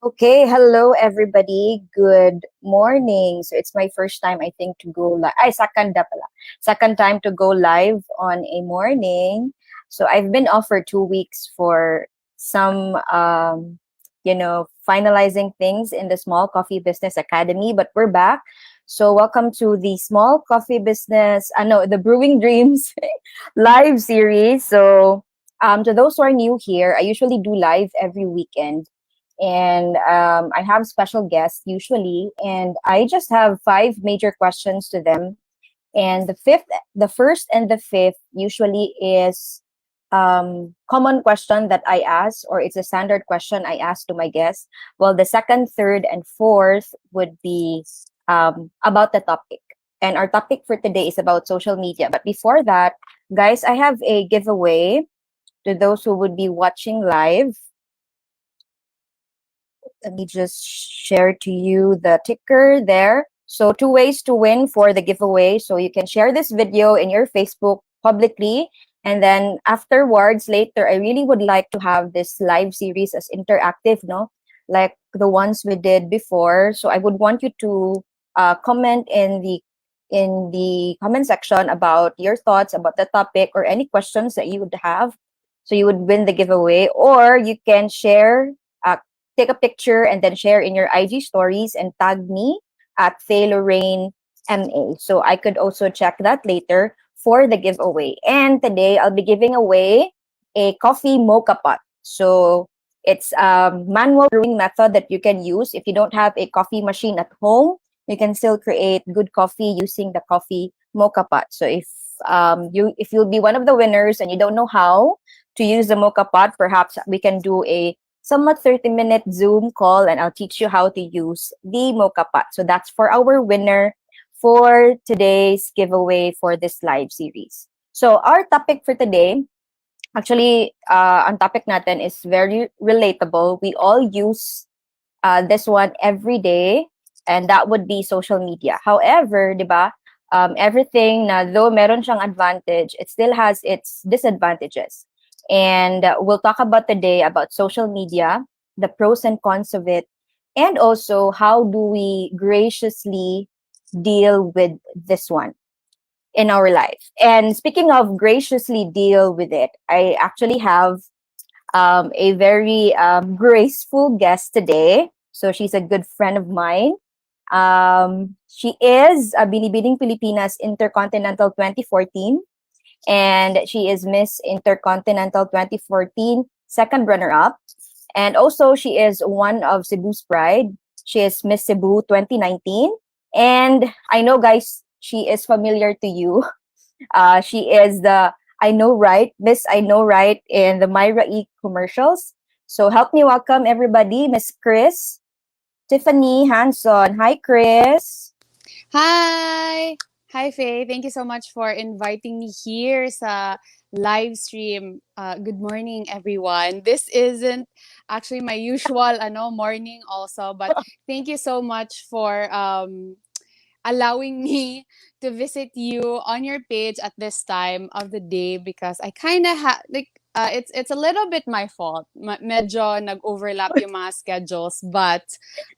Okay, hello everybody. Good morning. So it's my first time I think to go live. Ay, second na pala. Second time to go live on a morning. So I've been off for 2 weeks for some finalizing things in the Small Coffee Business Academy, but we're back. So welcome to the Small Coffee Business, no, the Brewing Dreams live series. So to those who are new here, I usually do live every weekend and I have special guests usually, and I just have five major questions to them. And the first and the fifth usually is common question that I ask, or it's a standard question I ask to my guests. Well, the second, third, and fourth would be about the topic. And our topic for today is about social media. But before that, guys, I have a giveaway to those who would be watching live. Let me just share to you the ticker there. So two ways to win for the giveaway. So you can share this video in your Facebook publicly. And then afterwards, later, I really would like to have this live series as interactive, no? Like the ones we did before. So I would want you to comment in the comment section about your thoughts about the topic or any questions that you would have. So you would win the giveaway, or you can share take a picture and then share in your IG stories and tag me at Faye Lorraine MA. So I could also check that later for the giveaway. And today I'll be giving away a coffee mocha pot. So it's a manual brewing method that you can use if you don't have a coffee machine at home. You can still create good coffee using the coffee mocha pot. So if you'll be one of the winners and you don't know how to use the mocha pot, perhaps we can do a somewhat 30-minute Zoom call and I'll teach you how to use the mocha pot. So that's for our winner for today's giveaway for this live series. So our topic for today, actually, ang topic natin is very relatable. We all use this one every day, and that would be social media. However, di ba, everything na though meron siyang advantage, it still has its disadvantages. And we'll talk about today about social media, the pros and cons of it, and also how do we graciously deal with this one in our life. And speaking of graciously deal with it, I actually have a very graceful guest today. So she's a good friend of mine. She is a Binibining Pilipinas Intercontinental 2014, and she is Miss Intercontinental 2014 second runner-up. And also, she is one of Cebu's Pride. She is Miss Cebu 2019. And I know, guys, she is familiar to you. She is the I Know Right, Miss I Know Right in the Myra E commercials. So help me welcome everybody, Miss Kris Tiffany Hanson. Hi, Kris. Hi! Hi, Faye. Thank you so much for inviting me here sa live stream. Good morning, everyone. This isn't actually my usual morning also, but thank you so much for allowing me to visit you on your page at this time of the day because I kind of it's a little bit my fault. Medyo nag-overlap yung mga schedules, but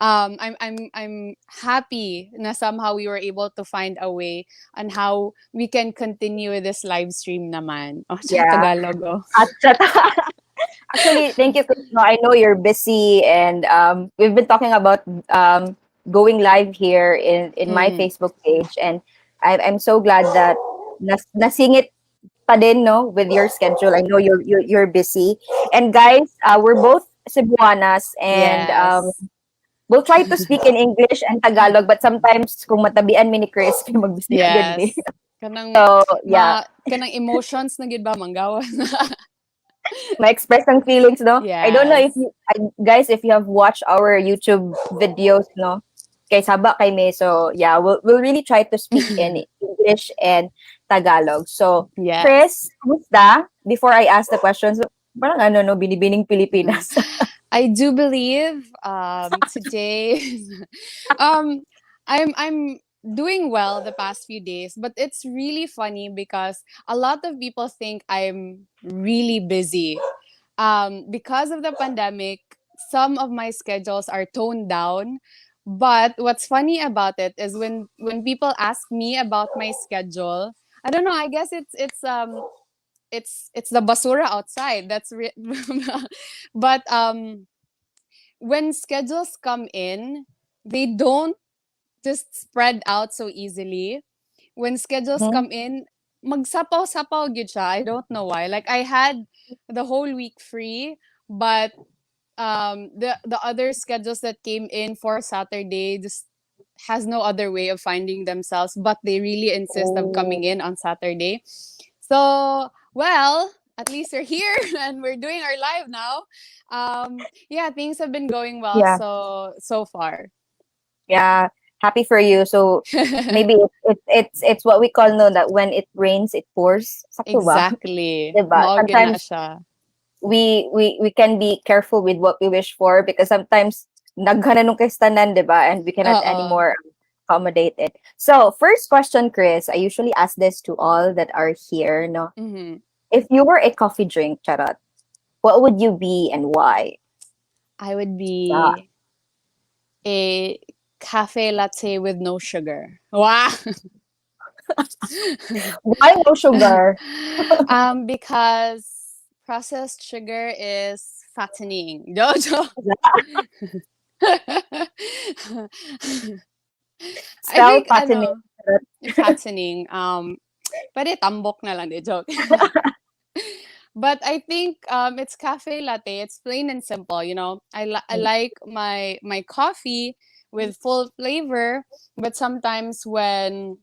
I'm happy na somehow we were able to find a way on how we can continue this live stream naman. Oh, Yeah. Tagalog, oh. Actually, thank you, Chris. No, I know you're busy, and we've been talking about going live here in my Mm. Facebook page, and I'm so glad that nasingit pa din, no, with your schedule. I know you're busy, and guys, we're both Cebuanas, and Yes. we'll try to speak in English and Tagalog, but sometimes kung matabian mi ni Chris, magbisaya gid mi. Yes. Kanang So yeah, kanang emotions na gid ba manggawan. ma-express ang feelings, no? I don't know if Yes. you, guys, if you have watched our YouTube videos, no? Kay Saba kay me. So, yeah, we'll really try to speak in English and Tagalog. So, Yes. Chris, kumusta? Before I ask the questions, parang ano, no, binibining Mm. Pilipinas. I do believe today um I'm doing well the past few days, but it's really funny because a lot of people think I'm really busy. Because of the pandemic, some of my schedules are toned down. But what's funny about it is when people ask me about my schedule, I don't know. I guess it's the basura outside. But when schedules come in, they don't just spread out so easily. When schedules Mhm. come in, magsapaw-sapaw gyud siya. I don't know why. Like I had the whole week free, but the other schedules that came in for Saturday just has no other way of finding themselves, but they really insist of coming Oh, in on Saturday. So, well, at least we're here and we're doing our live now. Yeah, things have been going well yeah, so far. yeah. Happy for you. So maybe it's what we call no that when it rains it pours. Sakto ba? Exactly. 'Di ba? Mao gyud na Sometimes siya. we can be careful with what we wish for because sometimes daghan na nung kaistanan, 'di ba? And we cannot Oo. anymore accommodate it. So, first question, Chris. I usually ask this to all that are here, no? Mhm. If you were a coffee drink, charot, what would you be and why? I would Yeah. be a cafe latte with no sugar. Wow. Why no sugar? Because processed sugar is fattening. Jojo. I Spell think fattening. ano, fattening. Pwede tambok na lang, de joke. But I think it's cafe latte. It's plain and simple. I like my coffee with full flavor, but sometimes when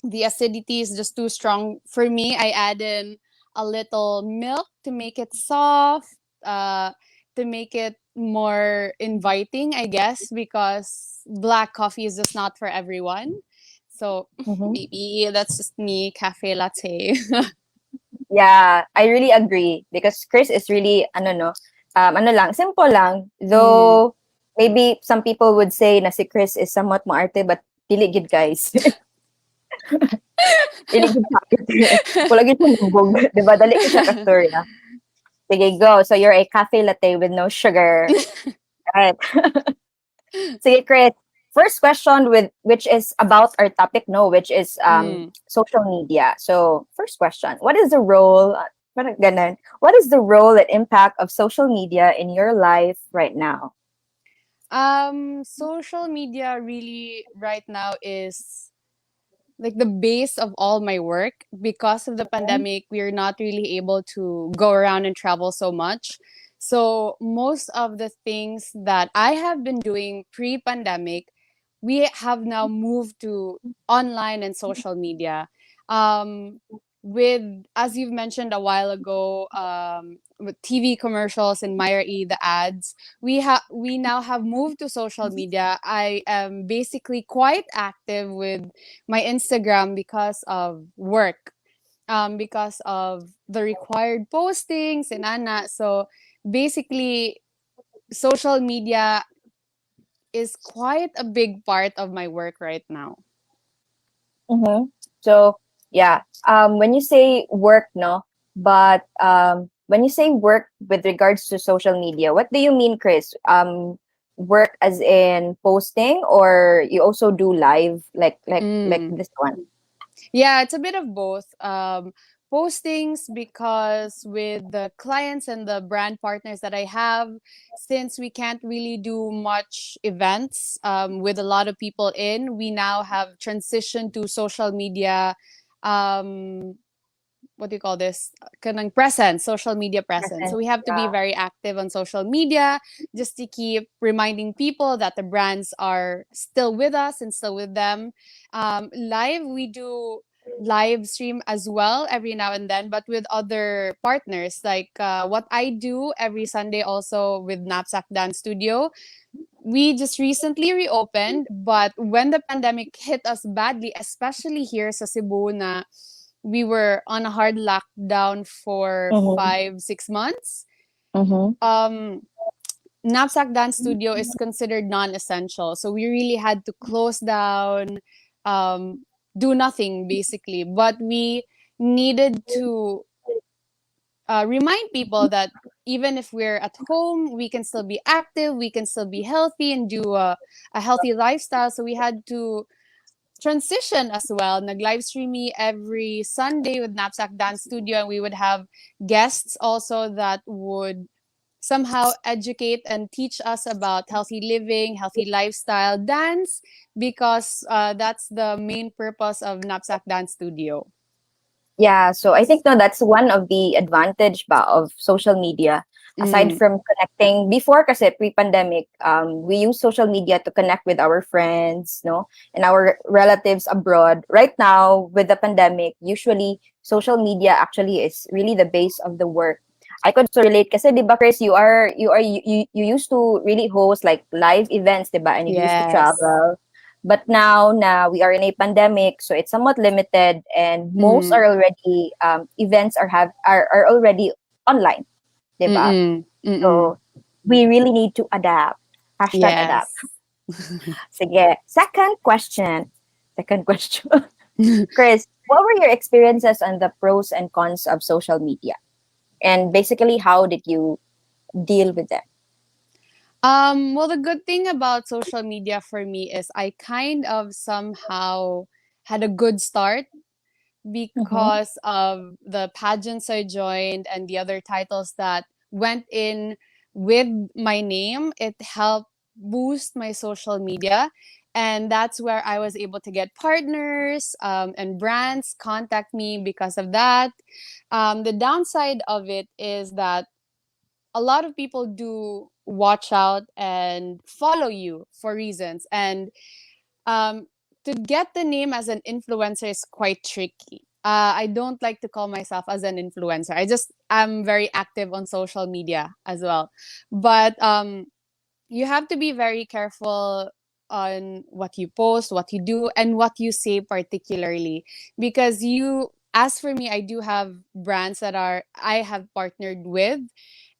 the acidity is just too strong for me, I add in a little milk to make it soft, to make it more inviting, I guess, because black coffee is just not for everyone. So Mhm. maybe that's just me, cafe latte. Yeah, I really agree because Chris is really ano no, ano lang, simple lang. Mm. Though maybe some people would say na si Chris is somewhat maarte but dili gid guys. Dili gid sakit. Wala gid siya lubog, 'di ba? Dali ko siya kasturya. Sige, go. So you're a cafe latte with no sugar. Right. Sige, Chris. First question with which is about our topic, no, which is Mm. social media. So first question, what is the role? Parang ganun. What is the role and impact of social media in your life right now? Social media really right now is like the base of all my work. Because of the Mhm. pandemic, we're not really able to go around and travel so much. So most of the things that I have been doing pre-pandemic, we have now moved to online and social media. Um, with, as you've mentioned a while ago, with TV commercials and Myra E, the ads, we now have moved to social media. I am basically quite active with my Instagram because of work, because of the required postings and Anna. So basically, social media is quite a big part of my work right now. Mm-hmm. So yeah, when you say work, no, but when you say work with regards to social media, what do you mean, Chris? Work as in posting, or you also do live like Mm. this one? Yeah, it's a bit of both. Postings, because with the clients and the brand partners that I have, since we can't really do much events with a lot of people in, we now have transitioned to social media. Um, what do you call this? Kanang presence, social media presence. So Present. we have to be Yeah. very active on social media just to keep reminding people that the brands are still with us and still with them. Live, we do live stream as well every now and then, but with other partners. Like what I do every Sunday also with Knapsack Dance Studio. We just recently reopened, but when the pandemic hit us badly, especially here sa Cebu, na we were on a hard lockdown for Mm-hmm. 5 6 months. Mm-hmm. Um, Knapsack Dance Studio is considered non-essential, so we really had to close down, um, do nothing basically. But we needed to remind people that even if we're at home, we can still be active, we can still be healthy and do a healthy lifestyle. So we had to transition as well. Nag-live stream me every Sunday with Knapsack Dance Studio, and we would have guests also that would somehow educate and teach us about healthy living, healthy lifestyle, dance, because that's the main purpose of Knapsack Dance Studio. Yeah, so I think no, that's one of the advantage ba of social media. Aside Mm, from connecting before kasi pre-pandemic, we use social media to connect with our friends, no, and our relatives abroad. Right now, with the pandemic, usually social media actually is really the base of the work. I could so relate kasi 'di ba Chris, you used to really host like live events, 'di ba? And you used to yes. travel. But now we are in a pandemic, so it's somewhat limited, and most Mm, are already events are already online, diba? mm-mm, mm-mm. So we really need to adapt. Hashtag adapt. Yes. Sige. Second question. Second question. Chris, what were your experiences on the pros and cons of social media? And basically, how did you deal with them? Well, the good thing about social media for me is I kind of somehow had a good start Mm-hmm. because of the pageants I joined and the other titles that went in with my name. It helped boost my social media. And that's where I was able to get partners and brands contact me because of that. The downside of it is that a lot of people do watch out and follow you for reasons. And um, to get the name as an influencer is quite tricky. I don't like to call myself as an influencer. I'm very active on social media as well. But you have to be very careful on what you post, what you do, and what you say particularly. Because as for me, I do have brands that I have partnered with,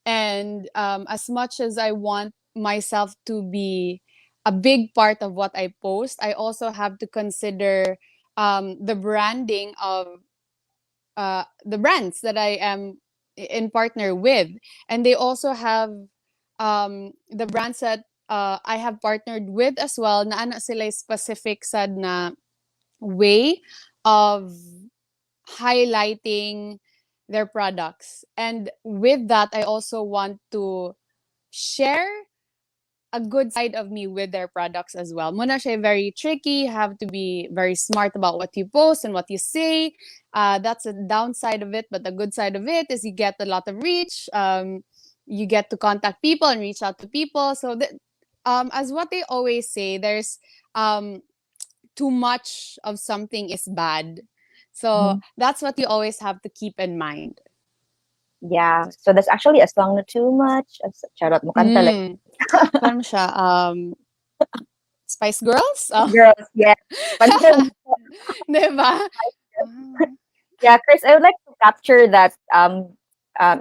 and as much as I want myself to be a big part of what I post, I also have to consider the branding of the brands that I am in partner with. And they also have the brands that I have partnered with as well, na ano sila specific sad na way of highlighting their products. And with that, I also want to share a good side of me with their products as well. Muna siya very tricky. You have to be very smart about what you post and what you say. That's a downside of it, but the good side of it is you get a lot of reach. You get to contact people and reach out to people. So, as what they always say, there's um, too much of something is bad. So Mm-hmm. that's what you always have to keep in mind. Yeah. So that's actually a song na too much. Charot mo kanta like Mm. Paano siya? Spice Girls? girls. Yeah. Pansin. Diba? Yeah, Chris, I would like to capture that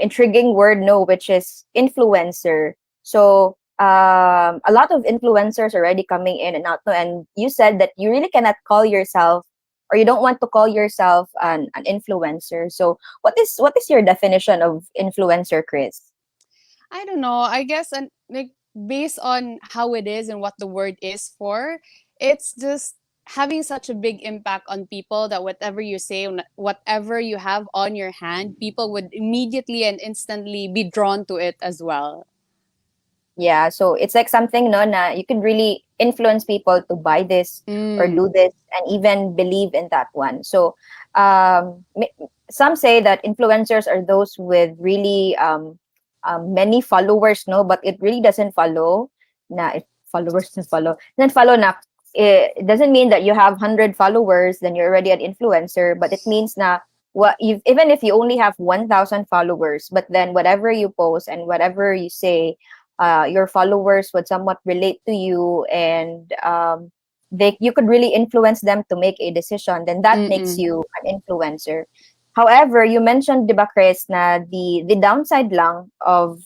intriguing word, no, which is influencer. So a lot of influencers already coming in and out, no, and you said that you really cannot call yourself, or you don't want to call yourself an influencer. So what is your definition of influencer, Chris? I don't know. I guess and like based on how it is and what the word is for, it's just having such a big impact on people that whatever you say, whatever you have on your hand, people would immediately and instantly be drawn to it as well. Yeah, so it's like something no na you could really influence people to buy this or Mm, do this and even believe in that one. So some say that influencers are those with really many followers, no, but it really doesn't follow na if followers doesn't follow, then follow na it doesn't mean that you have 100 followers then you're already an influencer, but it means na what you even if you only have 1,000 followers, but then whatever you post and whatever you say, your followers would somewhat relate to you, and they you could really influence them to make a decision, then that makes mm-mm, you an influencer. However, you mentioned, di ba, Chris, na the downside lang of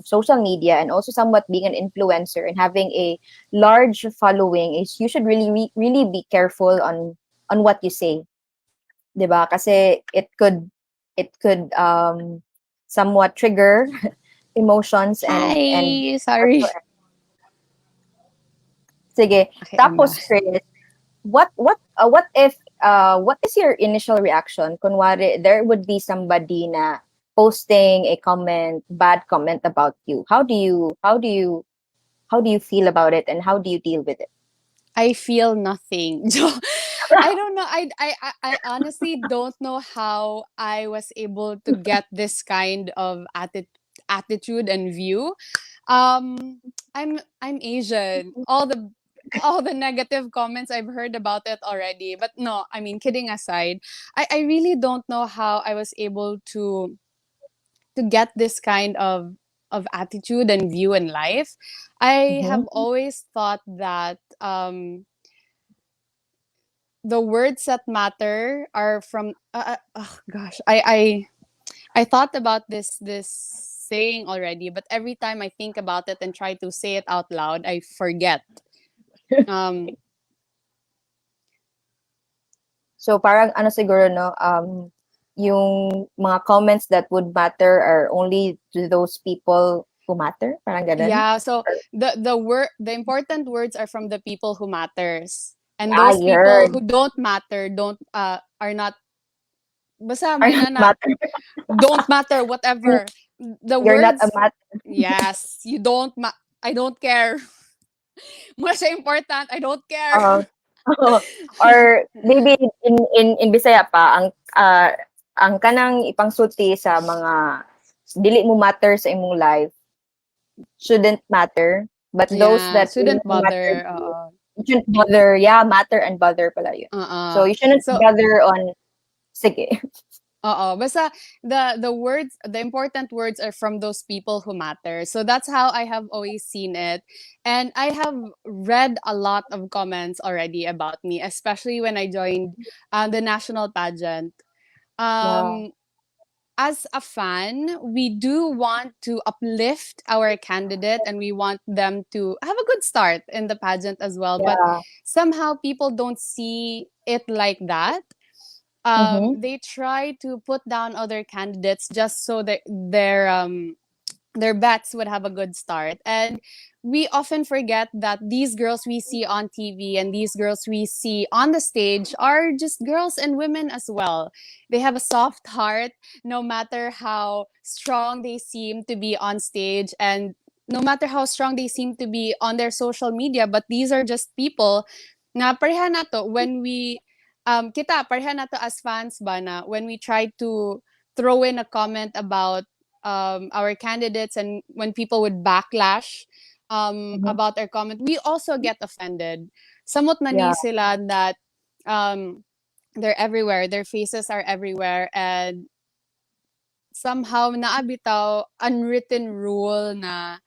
social media and also somewhat being an influencer and having a large following is you should really be careful on what you say, 'di ba? Kasi it could somewhat trigger emotions and Hi, sorry. whatsoever. Sige. Okay, I'm Tapos, back. Chris, what is your initial reaction kunwari there would be somebody na posting a bad comment about you? How do you feel about it, and how do you deal with it? I feel nothing. I don't know. I honestly don't know how I was able to get this kind of attitude and view. I'm Asian. All the negative comments I've heard about it already. But no, I mean, kidding aside, I really don't know how I was able to get this kind of attitude and view in life. I have Mhm. always thought that the words that matter are from oh gosh, I thought about this saying already, but every time I think about it and try to say it out loud, I forget. um So parang ano siguro no, yung mga comments that would matter are only to those people who matter, parang ganun. yeah, so the important words are from the people who matters, and I those people heard who don't matter don't are not, basta are may not na matter. don't matter, whatever the You're not a words. matter. Yes, you don't I don't care. Mura siya important, I don't care. Uh, or maybe in Bisaya pa ang kanang ipangsulti sa mga dili mo matter sa imong life shouldn't matter, but those Yeah, that really shouldn't matter bother. to you, you shouldn't bother. Yeah, matter and bother pala yun. So you shouldn't So, bother on sige. basta the words, the important words are from those people who matter. So that's how I have always seen it. And I have read a lot of comments already about me, especially when I joined the national pageant. Yeah. Um as a fan, we do want to uplift our candidate and we want them to have a good start in the pageant as well. But Yeah. somehow people don't see it like that. Mm-hmm. They try to put down other candidates just so that their bets would have a good start. And we often forget that these girls we see on TV and these girls we see on the stage are just girls and women as well. They have a soft heart, no matter how strong they seem to be on stage, and no matter how strong they seem to be on their social media. But these are just people na pareha na to when we kita pareha na to as fans ba na when we try to throw in a comment about our candidates, and when people would backlash Mm-hmm. about our comment, we also get offended. Samot Yeah. mani sila that um, they're everywhere, their faces are everywhere, and somehow naabitaw unwritten rule na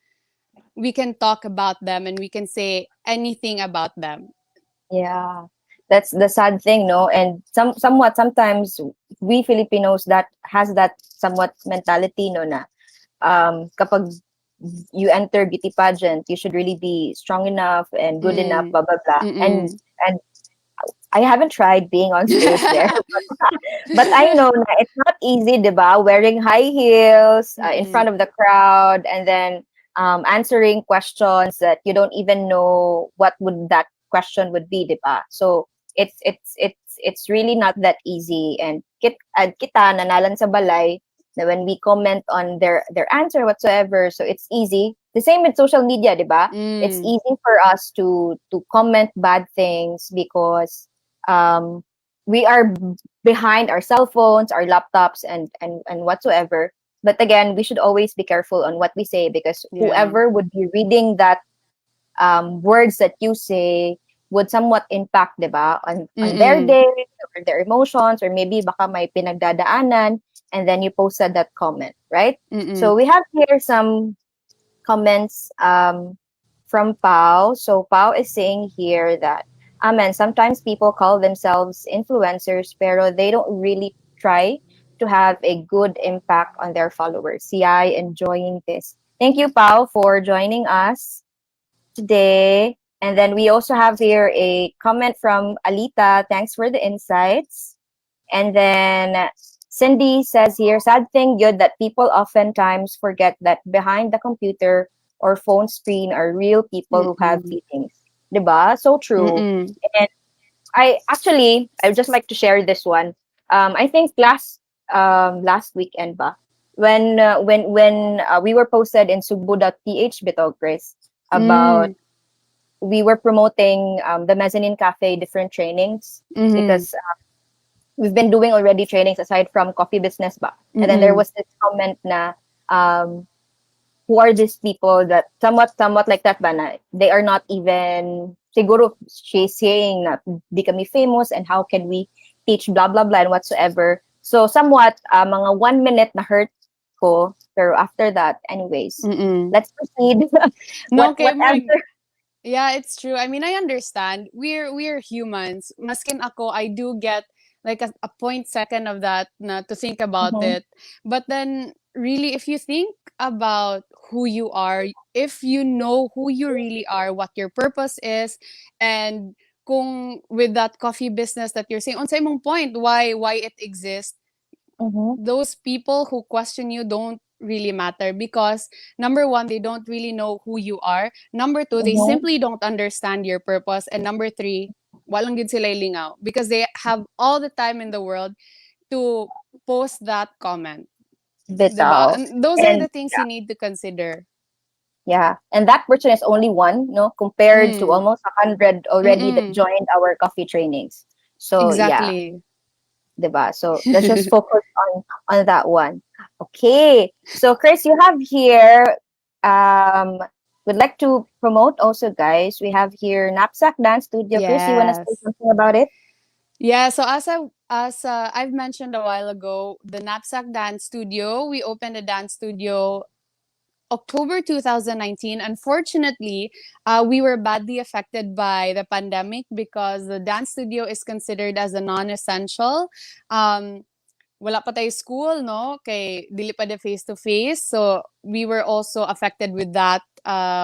we can talk about them and we can say anything about them. Yeah. That's the sad thing, no? And somewhat sometimes we Filipinos that has that somewhat mentality, no, na kapag you enter beauty pageant, you should really be strong enough and good enough, Mm. blah blah blah. Mm-mm. And I haven't tried being on stage there, but I know na it's not easy, diba? Wearing high heels in front Mm-mm. of the crowd, and then answering questions that you don't even know what would that question would be, diba? So it's really not that easy. And kita nanalan sa balay na when we comment on their answer whatsoever, so it's easy. The same with social media, diba? It's Mm. easy for us to comment bad things because um, we are behind our cell phones, our laptops, and whatsoever. But again, we should always be careful on what we say because Yeah. whoever would be reading that words that you say would somewhat impact, diba, on their Mm-mm. day or their emotions, or maybe baka may pinagdadaanan, and then you posted that comment, right? Mm-mm. So we have here some comments from Pau. So Pau is saying here that, Amen, sometimes people call themselves influencers, pero they don't really try to have a good impact on their followers. Yeah, enjoying this. Thank you, Pau, for joining us today. And then we also have here a comment from Alita. Thanks for the insights. And then Cindy says here, sad thing good that people oftentimes forget that behind the computer or phone screen are real people who have Mm-mm. feelings. Diba? So true. Mm-mm. And I would just like to share this one. I think last weekend ba, when we were posted in Subu.ph Bito, Chris, about Mm. we were promoting the mezzanine cafe different trainings Mm-hmm. because we've been doing already trainings aside from coffee business ba. And then there Mm-mm. was this comment na um who are these people that somewhat like that ba na they are not even siguro she's saying na di kami famous and how can we teach blah blah blah and whatsoever. So somewhat mga 1 minute na hurt ko pero after that anyways Mm-mm. let's proceed. No, kay Whatever. yeah, it's true. I mean, I understand. We're humans. Maskin ako, I do get like a point second of that na to think about Mhm, it. But then really if you think about who you are, if you know who you really are, what your purpose is, and kung with that coffee business that you're saying, on sa imong point, why it exists, mhm, those people who question you don't really matter because number one, they don't really know who you are. Number two, they mhm. simply don't understand your purpose. And number three, walang gid sila lingaw because they have all the time in the world to post that comment. Diba? Bitaw. And those are And the things you need to consider. yeah, and that person is only one, no, compared to Mm. almost 100 already that Mm-mm. joined our coffee trainings. So yeah, Exactly. 'di ba? So let's just focus on that one. Okay. So Chris, you have here would like to promote also guys. We have here Knapsack Dance Studio. Chris, you want to say Yes. something about it? Yeah, so I've mentioned a while ago, the Knapsack Dance Studio, we opened a dance studio October 2019. Unfortunately, we were badly affected by the pandemic because the dance studio is considered as a non-essential. Um, wala pa tayo school, no? Kay dili pa de face-to-face. So, we were also affected with that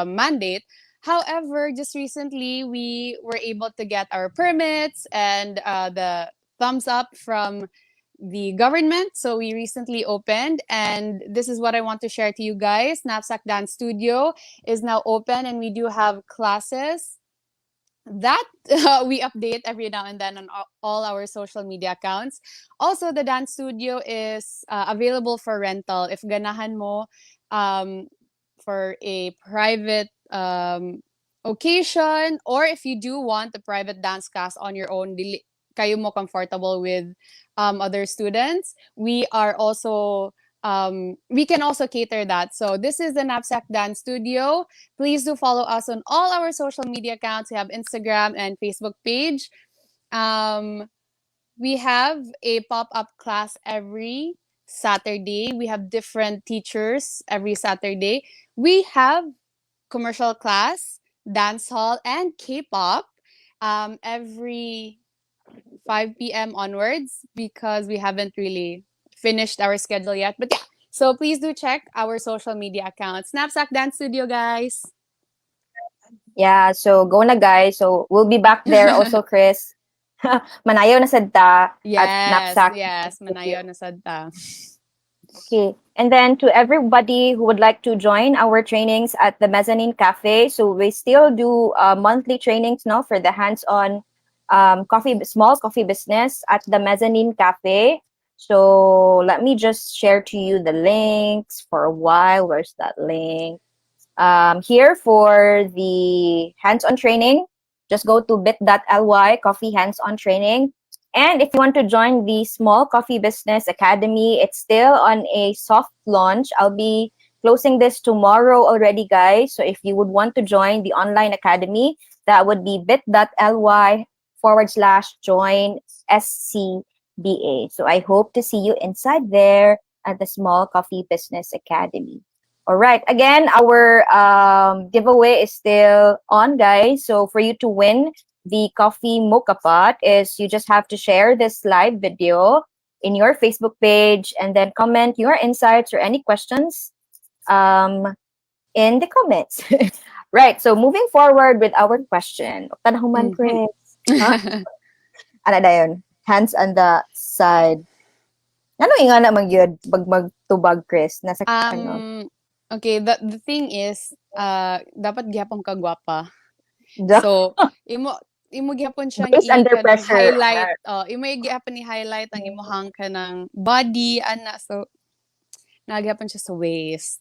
mandate. However, just recently, we were able to get our permits and the thumbs up from the government. So we recently opened, and this is what I want to share to you guys. Knapsack Dance Studio is now open, and we do have classes that we update every now and then on all our social media accounts. Also, the dance studio is available for rental if ganahan mo um, for a private occasion, or if you do want a private dance class on your own, kayo mo comfortable with other students. We can also cater that. So this is the Knapsack Dance Studio. Please do follow us on all our social media accounts. We have Instagram and Facebook page. Um, we have a pop-up class every Saturday. We have different teachers every Saturday. We have commercial class, dance hall, and K-pop every 5 p.m. onwards because we haven't really finished our schedule yet. But yeah, so please do check our social media accounts. Snapsack Dance Studio, guys. Yeah, so go na guys. So we'll be back there also, Chris. Manayo na sad ta at Yes, Knapsack Dance yes. Studio. Manayo na sadta. Okay. And then to everybody who would like to join our trainings at the Mezzanine Cafe, so we still do monthly trainings now for the hands-on small coffee business at the Mezzanine Cafe. So let me just share to you the links for a while. Where's that link? Here for the hands-on training, just go to bit.ly coffee hands-on training. And if you want to join the Small Coffee Business Academy, it's still on a soft launch. I'll be closing this tomorrow already, guys. So if you would want to join the online academy, that would be bit.ly/join SCBA. So I hope to see you inside there at the Small Coffee Business Academy. All right. Again, our giveaway is still on, guys. So for you to win the coffee mocha pot is you just have to share this live video in your Facebook page and then comment your insights or any questions in the comments. Right. So moving forward with our question. Tanahuman, Mhm. Chris. Huh? Ano na yun? Hands on the side. Ano yung nga naman yun, magtubag, Chris? Nasa, ano? Okay, the thing is, dapat gyapon ka gwapa. The, So, imo gyapon siyang based under kanang pressure. highlight, imo gyapon ni highlight ang imong kanang body ana. So, nagyapon siya sa waist.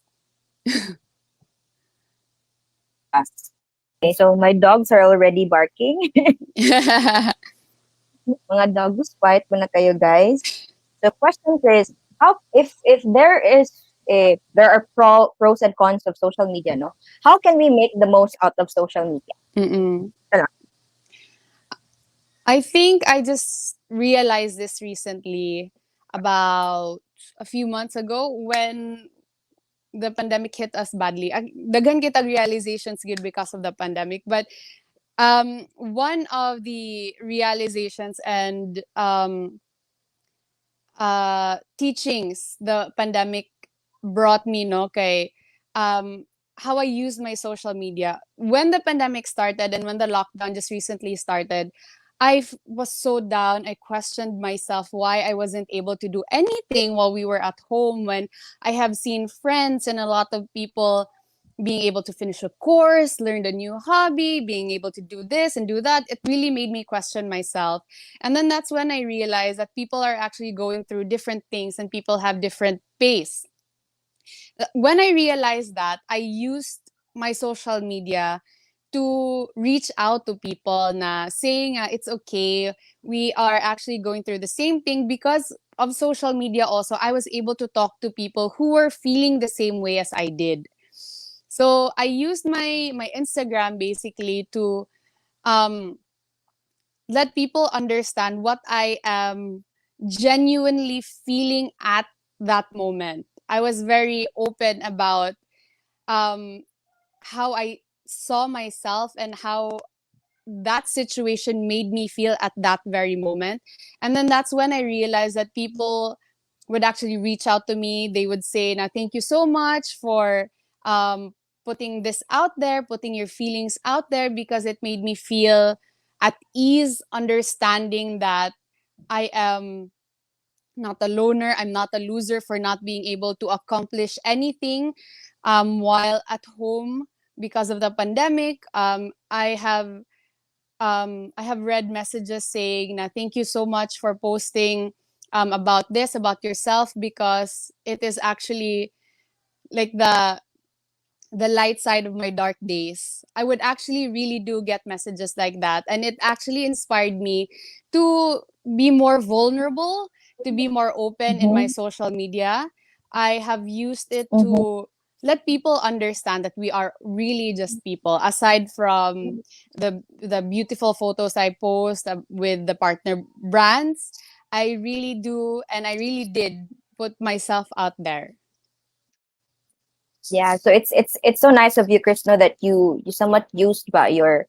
Okay, so my dogs are already barking. Mga dogs, quiet muna kayo, guys. The question is, how if there is there are pros and cons of social media, no? How can we make the most out of social media? Mm-mm. Ano? I think I just realized this recently about a few months ago when the pandemic hit us badly. Daghan kita realizations good because of the pandemic, but one of the realizations and teachings the pandemic brought me, no, kay how I use my social media. When the pandemic started and when the lockdown just recently started, was so down. I questioned myself why I wasn't able to do anything while we were at home when I have seen friends and a lot of people being able to finish a course, learn a new hobby, being able to do this and do that. It really made me question myself. And then that's when I realized that people are actually going through different things and people have different pace. When I realized that, I used my social media to reach out to people na saying it's okay. We are actually going through the same thing because of social media also. I was able to talk to people who were feeling the same way as I did. So I used my Instagram basically to um let people understand what I am genuinely feeling at that moment. I was very open about um, how I saw myself and how that situation made me feel at that very moment. And then that's when I realized that people would actually reach out to me. They would say, "Now, thank you so much for um, putting this out there, putting your feelings out there, because it made me feel at ease, understanding that I am not a loner. I'm not a loser for not being able to accomplish anything while at home because of the pandemic. I have read messages saying na thank you so much for posting about this, about yourself, because it is actually like the light side of my dark days. I would actually really do get messages like that. And it actually inspired me to be more vulnerable, to be more open in my Mm-hmm. social media. I have used it Mm-hmm. to let people understand that we are really just people, aside from the beautiful photos I post with the partner brands. I really do, and I really did put myself out there. Yeah, so it's so nice of you, Chris, know that you somewhat used by your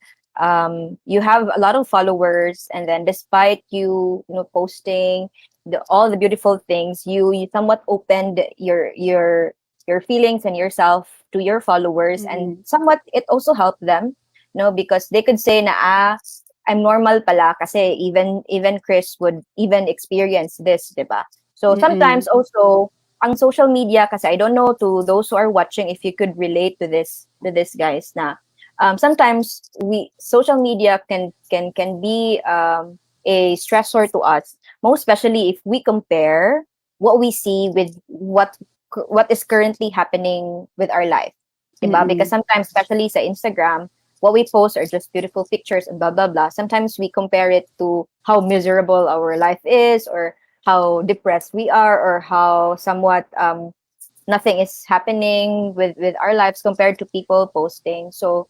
you have a lot of followers, and then despite posting all the beautiful things, you somewhat opened your feelings and yourself to your followers, and Mm-mm. somewhat it also helped them, because they could say na I'm normal pala kasi even Chris would even experience this, 'di ba? So Mm-mm. sometimes also ang social media kasi I don't know to those who are watching if you could relate to this guys na sometimes we social media can be a stressor to us, most especially if we compare what we see with what is currently happening with our life, diba? Because Mm-mm. sometimes especially sa Instagram, what we post are just beautiful pictures and blah blah blah. Sometimes we compare it to how miserable our life is, or how depressed we are, or how somewhat nothing is happening with our lives compared to people posting. So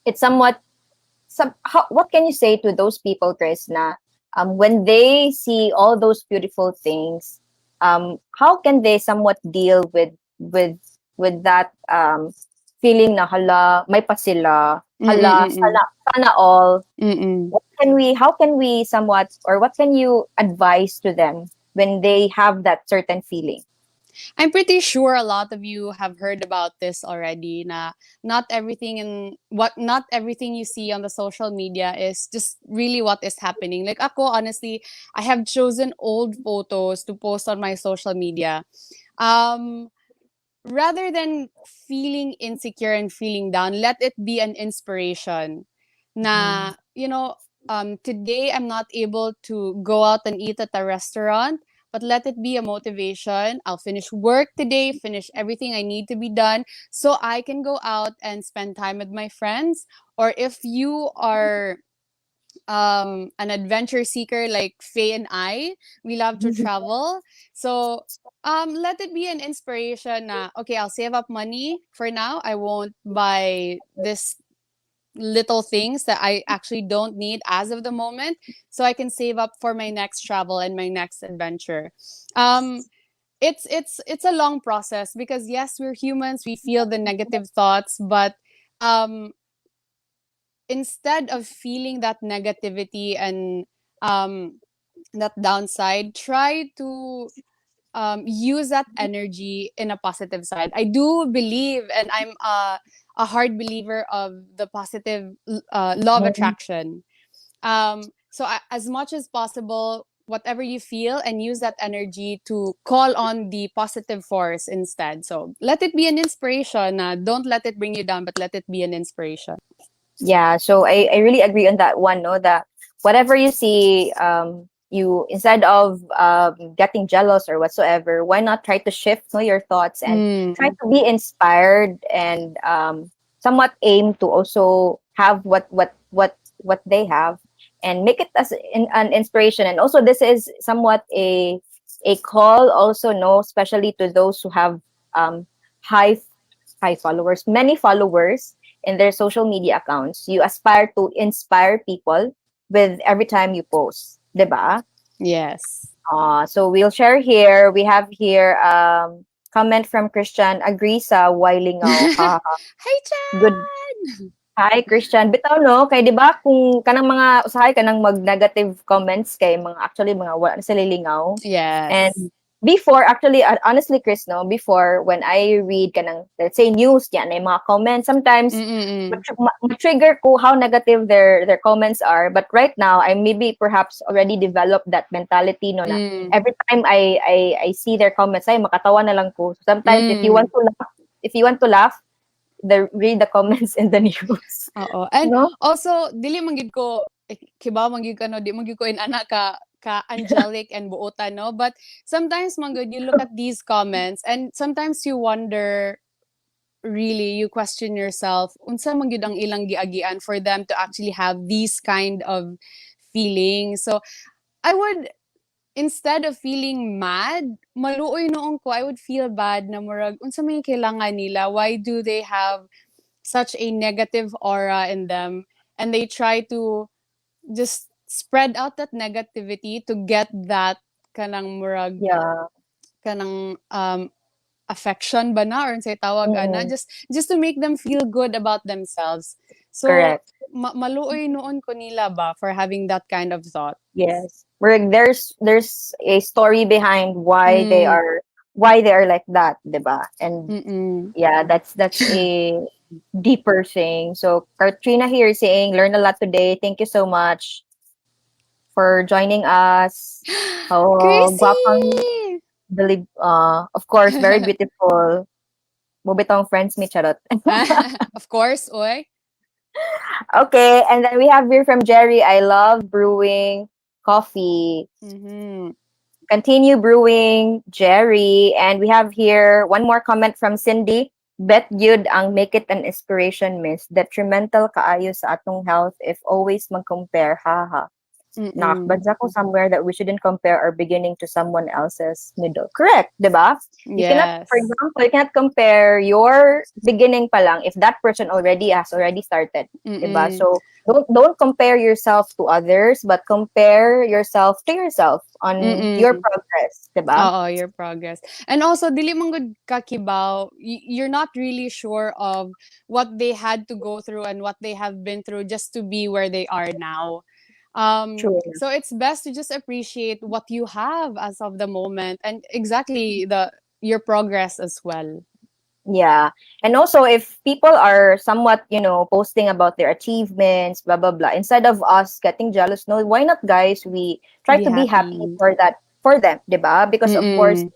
it's somewhat what can you say to those people, Chris, na when they see all those beautiful things, how can they somewhat deal with that feeling na hala may pa sila, hala Mm-mm. sana all. Mm-mm. How can we somewhat, or what can you advise to them when they have that certain feeling? I'm pretty sure a lot of you have heard about this already. Na not everything you see on the social media is just really what is happening. Like ako, honestly, I have chosen old photos to post on my social media. Um, Rather than feeling insecure and feeling down, let it be an inspiration. Mhm. Na, today I'm not able to go out and eat at a restaurant, but let it be a motivation. I'll finish work today, finish everything I need to be done so I can go out and spend time with my friends. Or if you are an adventure seeker like Faye and I. We love to travel. So let it be an inspiration na okay, I'll save up money for now. I won't buy this little things that I actually don't need as of the moment so I can save up for my next travel and my next adventure. Um it's a long process because yes, we're humans, we feel the negative thoughts, but um instead of feeling that negativity and um, that downside, try to use that energy in a positive side. I do believe, and I'm a hard believer of the positive law of Mhm. attraction. As much as possible, whatever you feel, and use that energy to call on the positive force instead. So let it be an inspiration. Don't let it bring you down, but let it be an inspiration. Yeah, so I really agree on that one, no, that whatever you see, you instead of getting jealous or whatsoever, why not try to shift, no, your thoughts and try Mm. to be inspired and somewhat aim to also have what they have and make it as an inspiration. And also this is somewhat a call also, no, especially to those who have um high high followers, many followers in their social media accounts. You aspire to inspire people with every time you post, 'di ba? Yes. So we'll share here. We have here comment from Christian, agree sa Wailingaw. Ha, ha, ha. Hi, Good. Chan! Hi Christian. Bitaw no kay 'di ba kung kanang mga usahay kanang mag-negative comments kay mga actually mga wala na sila lingaw. Yes. And before actually honestly Chris no, before when I read kanang let's say news yan ay mga comments sometimes Mm-mm. trigger ko how negative their comments are, but right now I maybe perhaps already developed that mentality no na Mm. every time I see their comments ay makatawa na lang ko. Sometimes Mm. if you want to laugh read the comments in the news. Oo. And No? also, dili manggid ko, kibaw manggid ka no, di manggid ko inana ka angelic and buotan, no? But sometimes manggid, you look at these comments and sometimes you wonder, really, you question yourself, unsa manggid ang ilang giagian for them to actually have these kind of feelings. So, I would instead of feeling mad, maluoy noon ko, I would feel bad na murag, unsa may kailangan nila? Why do they have such a negative aura in them? And they try to just spread out that negativity to get that kanang murag, Yeah. kanang affection ba na? Or say tawag ana? Mm, Just to make them feel good about themselves. So, correct. maluoy noon ko nila ba for having that kind of thought. Yes. Where there's a story behind Mm, why they are like that, 'di ba? And mm-mm. yeah, that's a deeper thing. So Katrina here is saying, learn a lot today. Thank you so much for joining us. Oh, guwapang Chrissy! believe of course, very beautiful. Mubitong friends mi charot. Of course, oy. Okay, and then we have here from Jerry, I love brewing coffee. Mm-hmm. Continue brewing, Jerry. And we have here one more comment from Cindy. Bet yun ang make it an inspiration, miss. Detrimental kaayo sa atong health if always mag-compare. Haha. Mm-mm. Nakakabadya ko somewhere that we shouldn't compare our beginning to someone else's middle. Correct, di ba? You cannot, for Yes. example, you cannot compare your beginning pa lang if that person already started, di ba? Mm-mm. So don't compare yourself to others, but compare yourself to yourself on your Mm-mm. progress, di ba? Oo, your progress. And also, dili man gud kakibaw, you're not really sure of what they had to go through and what they have been through just to be where they are now. True. So it's best to just appreciate what you have as of the moment, and exactly your progress as well. Yeah. And also, if people are somewhat, posting about their achievements, blah, blah, blah, instead of us getting jealous, no, why not, guys? We try Be to be happy happy. for that, for them, diba? Because, of course, Mm-mm.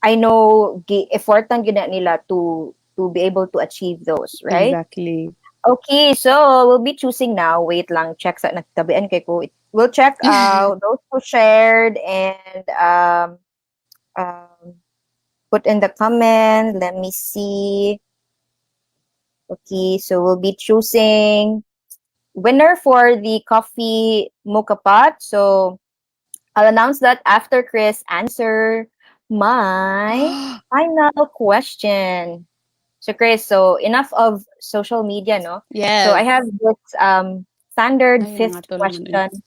I know, effortan gina nila to be able to achieve those, right? Exactly. Okay, so we'll be choosing now. Wait lang, check sa nagtabian kay ko. We'll check those who shared and um, put in the comment. Let me see. Okay, so we'll be choosing winner for the coffee mocha pot. So I'll announce that after Kris answer my final question. So Kris, so enough of social media, no? So I Yes. have this standard Ay, fifth nangatulon man. question.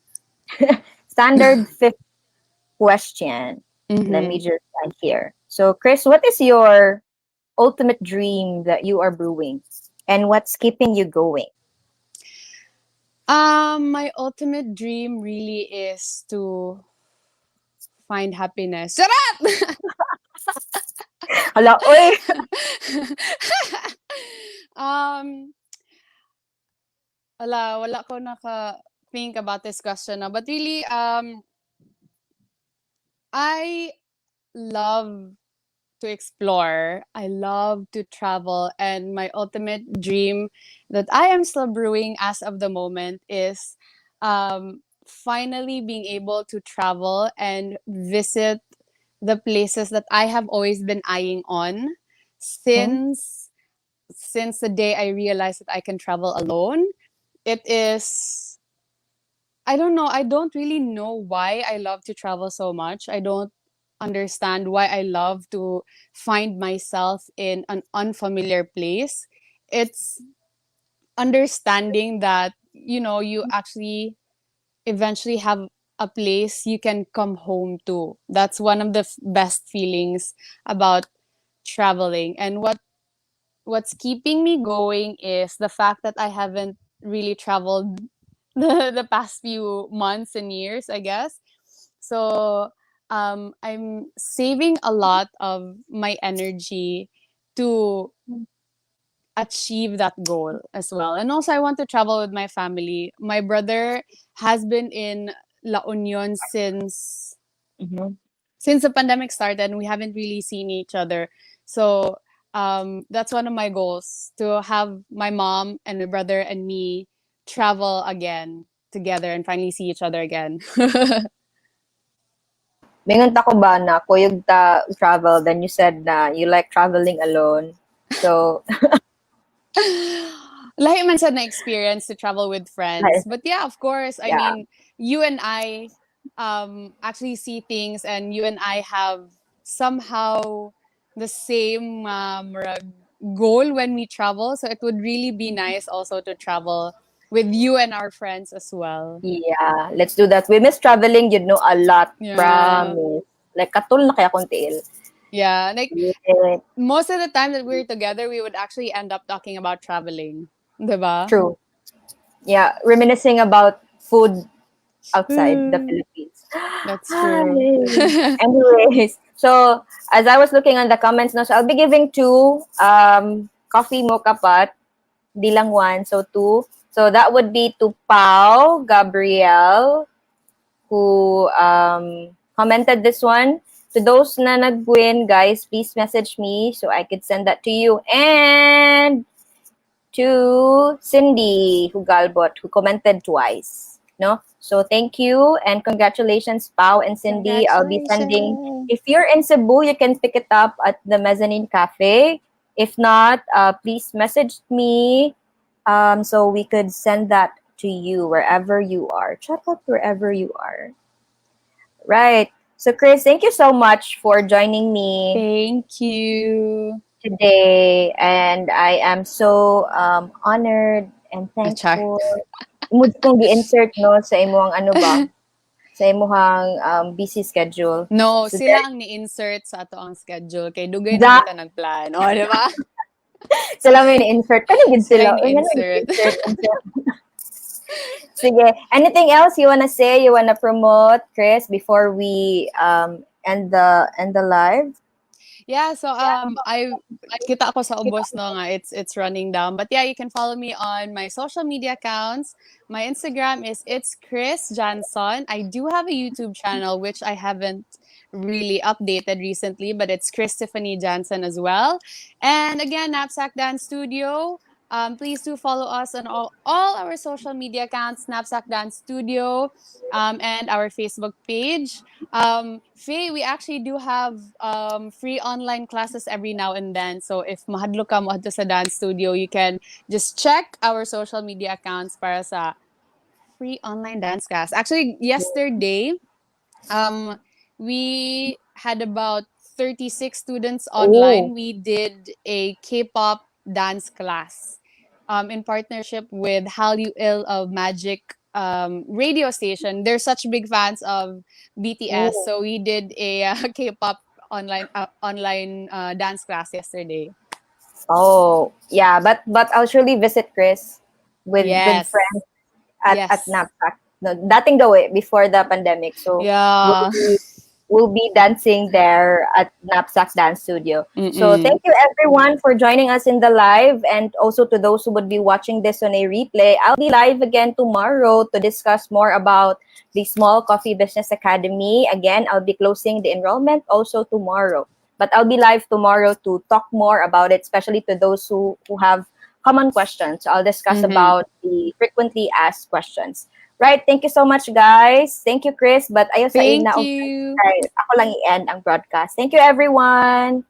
Standard fifth question. Let me Mm-hmm. just add here. So Kris, what is your ultimate dream that you are brewing? And what's keeping you going? My ultimate dream really is to find happiness. Sarap! Hala, oy! um, wala ko naka-think about this question now. But really, I love to explore. I love to travel. And my ultimate dream that I am still brewing as of the moment is finally being able to travel and visit the places that I have always been eyeing on Hmm? since the day I realized that I can travel alone. It is I don't know. I don't really know why I love to travel so much. I don't understand why I love to find myself in an unfamiliar place. It's understanding that, you actually eventually have a place you can come home to. That's one of the best feelings about traveling. And what's keeping me going is the fact that I haven't really traveled the past few months and years, I guess. So I'm saving a lot of my energy to achieve that goal as well. And also, I want to travel with my family. My brother has been in La Union Mhm. since the pandemic started, and we haven't really seen each other. So that's one of my goals, to have my mom and my brother and me travel again together and finally see each other again. Mingon ta ko ba na kuyog ta travel, then you said na you like traveling alone. So, Lahi man sad na experience to travel with friends. nice. But yeah, of course, I Yeah. mean, you and I actually see things, and you and I have somehow the same goal when we travel. So it would really be nice also to travel with you and our friends as well. Yeah, let's do that. We miss traveling, a lot, Yeah. promise. Like, katul na kaya kong tiil. Yeah. Like Yeah, most of the time that we're together, we would actually end up talking about traveling. Diba? true. Yeah, reminiscing about food outside the Mm, Philippines. that's Hi. true. Anyways, so as I was looking on the comments now, so I'll be giving two coffee mocha pot, di lang one, so two. So that would be to Pau Gabriel, who commented this one. To those na nag-win, guys, please message me so I could send that to you. And to Cindy who commented twice. No? So thank you and congratulations, Pau and Cindy. I'll be sending, Congratulations. if you're in Cebu, you can pick it up at the Mezzanine Cafe. If not, please message me so we could send that to you wherever you are. Check out wherever you are. Right. So, Kris, thank you so much for joining me Thank you. today, and I am so honored and Achar. thankful. Mood kong gi-insert no sa imong ano ba, sa imong busy schedule. No, So sila there, ang ni-insert sa ato ang schedule. Kay dugay na da, man ta nagplan. O, di ba? sila may ni-insert. Kani gid Sila sila. yung Uy, nga ni-insert. insert Sige. Anything else you wanna say? You wanna promote, Kris, before we end the live? Yeah, so I kita ako sa ubos no nga it's running down. But yeah, you can follow me on my social media accounts. My Instagram is it's Kris Janson. I do have a YouTube channel which I haven't really updated recently, but it's Kris Tiffany Janson as well. And again, Knapsack Dance Studio. Please do follow us on all our social media accounts, Knapsack Dance Studio, and our Facebook page. Faye, we actually do have free online classes every now and then. So if mahadlo ka mo adto sa dance studio, you can just check our social media accounts para sa free online dance class. Actually, yesterday, um, we had about 36 students Oh, online. We did a K-pop dance class in partnership with Hallyu Ill of Magic radio station. They're such big fans of BTS, oh, so we did a K-pop online dance class yesterday. oh, yeah. But I'll surely visit Chris with Yes, friends at yes, Knapsack. No, dating daw before the pandemic. So we'll yeah. be we'll be dancing there at Knapsack Dance Studio. So Mm-mm. thank you everyone for joining us in the live, and also to those who would be watching this on a replay. I'll be live again tomorrow to discuss more about the Small Coffee Business Academy. Again, I'll be closing the enrollment also tomorrow. But I'll be live tomorrow to talk more about it, especially to those who have common questions. So I'll discuss Mm-hmm. about the frequently asked questions. Right, thank you so much guys. Thank you Chris, but ayaw sa Thank ina og you. kay ako lang i-end ang broadcast. Thank you everyone.